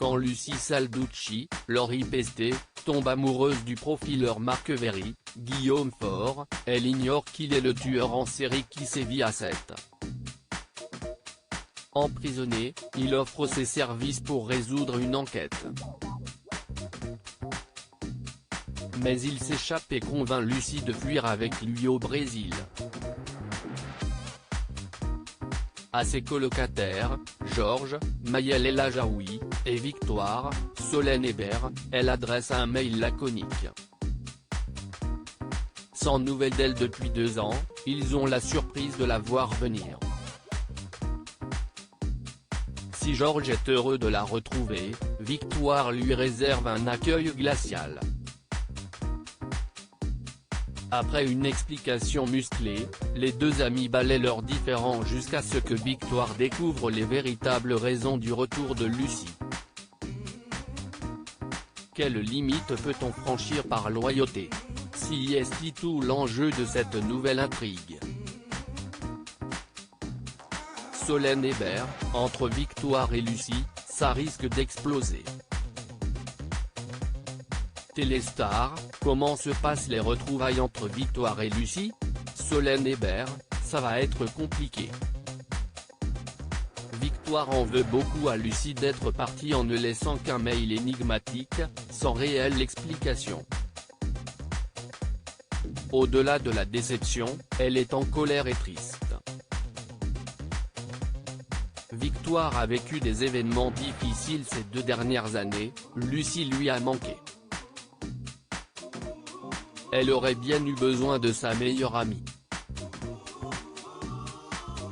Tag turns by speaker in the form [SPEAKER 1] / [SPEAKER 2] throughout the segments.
[SPEAKER 1] Quand Lucy Salducci, Lori Pesté, tombe amoureuse du profileur Marc Very, Guillaume Faure, elle ignore qu'il est le tueur en série qui sévit à 7. Emprisonné, il offre ses services pour résoudre une enquête. Mais il s'échappe et convainc Lucy de fuir avec lui au Brésil. À ses colocataires, Georges, Maëlle El Ajaoui, et Victoire, Solène Hébert, elle adresse un mail laconique. Sans nouvelles d'elle depuis 2 ans, ils ont la surprise de la voir venir. Si Georges est heureux de la retrouver, Victoire lui réserve un accueil glacial. Après une explication musclée, les deux amis balaient leurs différends jusqu'à ce que Victoire découvre les véritables raisons du retour de Lucy. Quelle limite peut-on franchir par loyauté? Si est tout l'enjeu de cette nouvelle intrigue. Solène Hébert, entre Victoire et Lucy, ça risque d'exploser. Téléstar, comment se passent les retrouvailles entre Victoire et Lucy? Solène Hébert, ça va être compliqué. Victoire en veut beaucoup à Lucy d'être partie en ne laissant qu'un mail énigmatique, sans réelle explication. Au-delà de la déception, elle est en colère et triste. Victoire a vécu des événements difficiles ces 2 dernières années, Lucy lui a manqué. Elle aurait bien eu besoin de sa meilleure amie.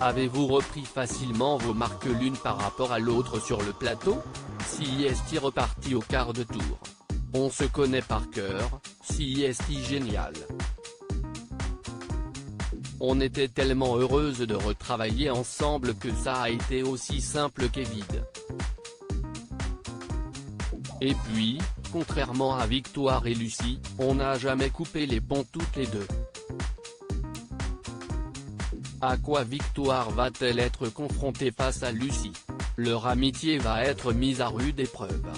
[SPEAKER 1] Avez-vous repris facilement vos marques l'une par rapport à l'autre sur le plateau? Si est reparti au quart de tour. On se connaît par cœur, si est génial. On était tellement heureuses de retravailler ensemble que ça a été aussi simple qu'évident. Et puis, contrairement à Victoire et Lucy, on n'a jamais coupé les ponts toutes les deux. À quoi Victoire va-t-elle être confrontée face à Lucy? Leur amitié va être mise à rude épreuve.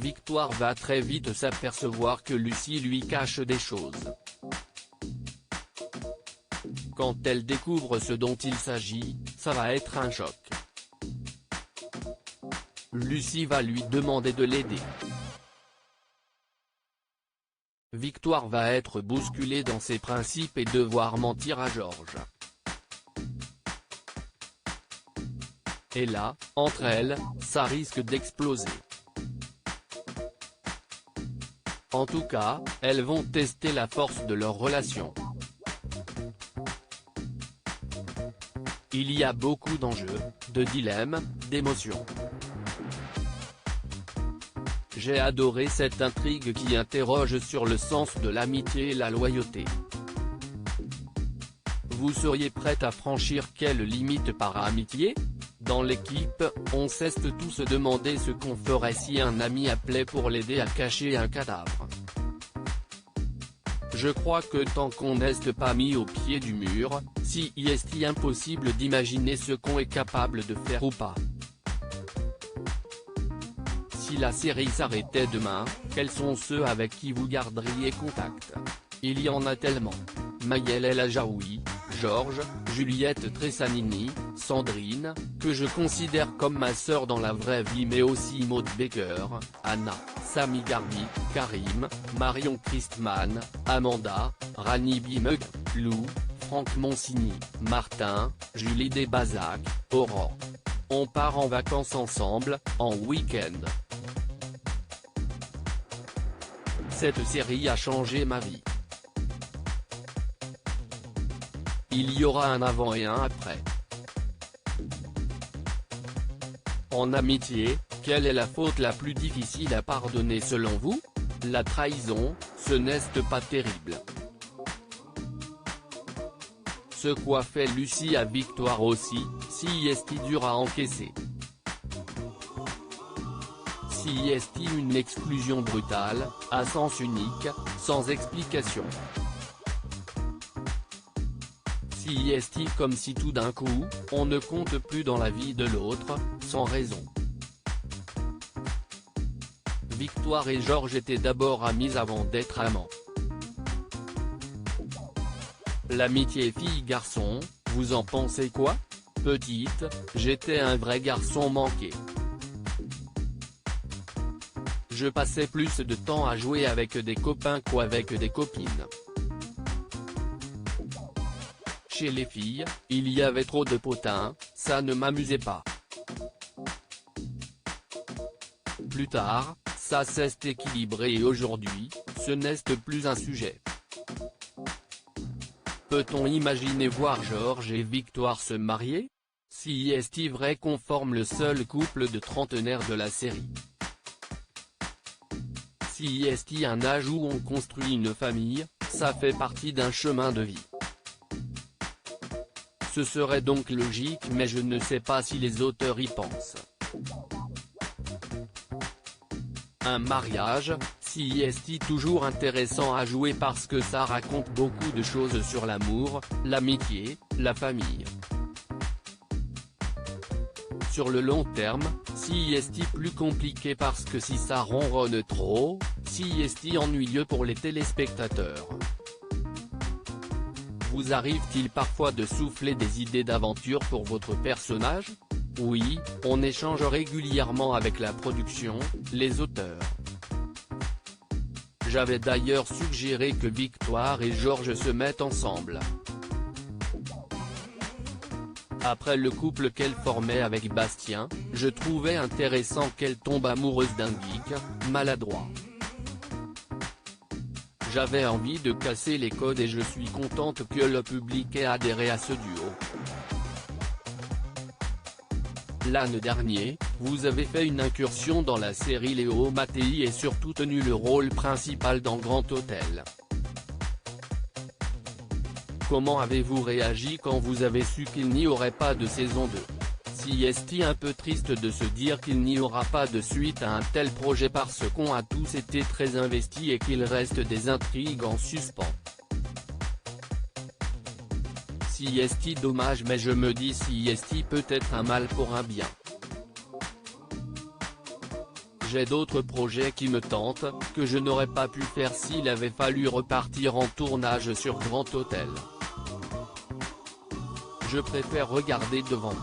[SPEAKER 1] Victoire va très vite s'apercevoir que Lucy lui cache des choses. Quand elle découvre ce dont il s'agit, ça va être un choc. Lucy va lui demander de l'aider. Victoire va être bousculée dans ses principes et devoir mentir à Georges. Et là, entre elles, ça risque d'exploser. En tout cas, elles vont tester la force de leur relation. Il y a beaucoup d'enjeux, de dilemmes, d'émotions. J'ai adoré cette intrigue qui interroge sur le sens de l'amitié et la loyauté. Vous seriez prête à franchir quelle limite par amitié? Dans l'équipe, on cesse tous se demander ce qu'on ferait si un ami appelait pour l'aider à cacher un cadavre. Je crois que tant qu'on n'est pas mis au pied du mur, si est impossible d'imaginer ce qu'on est capable de faire ou pas. Si la série s'arrêtait demain, quels sont ceux avec qui vous garderiez contact? Il y en a tellement. Maëlle El Ajaoui, Georges, Juliette Tressanini, Sandrine, que je considère comme ma sœur dans la vraie vie, mais aussi Maud Baker, Anna, Sami Garbi, Karim, Marion Christman, Amanda, Rani Bimug, Lou, Franck Monsigny, Martin, Julie Desbazac, Aurore. On part en vacances ensemble, en week-end. Cette série a changé ma vie. Il y aura un avant et un après. En amitié, quelle est la faute la plus difficile à pardonner selon vous? La trahison, ce n'est pas terrible. Ce qu'a fait Lucy à Victoire aussi, si est dur à encaisser. Si est une exclusion brutale, à sens unique, sans explication. CIST comme si tout d'un coup, on ne compte plus dans la vie de l'autre, sans raison. Victoire et Georges étaient d'abord amis avant d'être amants. L'amitié fille-garçon, vous en pensez quoi? Petite, j'étais un vrai garçon manqué. Je passais plus de temps à jouer avec des copains qu'avec des copines. Chez les filles, il y avait trop de potins, ça ne m'amusait pas. Plus tard, ça s'est équilibré et aujourd'hui, ce n'est plus un sujet. Peut-on imaginer voir Georges et Victoire se marier? CIST vrai qu'on forme le seul couple de trentenaires de la série. CIST un âge où on construit une famille, ça fait partie d'un chemin de vie. Ce serait donc logique mais je ne sais pas si les auteurs y pensent. Un mariage, CIST toujours intéressant à jouer parce que ça raconte beaucoup de choses sur l'amour, l'amitié, la famille. Sur le long terme, CIST plus compliqué parce que si ça ronronne trop, CIST ennuyeux pour les téléspectateurs. Vous arrive-t-il parfois de souffler des idées d'aventure pour votre personnage? Oui, on échange régulièrement avec la production, les auteurs. J'avais d'ailleurs suggéré que Victoire et Georges se mettent ensemble. Après le couple qu'elle formait avec Bastien, je trouvais intéressant qu'elle tombe amoureuse d'un geek, maladroit. J'avais envie de casser les codes et je suis contente que le public ait adhéré à ce duo. L'année dernière, vous avez fait une incursion dans la série Léo Mattei et surtout tenu le rôle principal dans Grand Hôtel. Comment avez-vous réagi quand vous avez su qu'il n'y aurait pas de saison 2? CIST un peu triste de se dire qu'il n'y aura pas de suite à un tel projet parce qu'on a tous été très investis et qu'il reste des intrigues en suspens. CIST dommage mais je me dis CIST peut être un mal pour un bien. J'ai d'autres projets qui me tentent, que je n'aurais pas pu faire s'il avait fallu repartir en tournage sur Grand Hôtel. Je préfère regarder devant.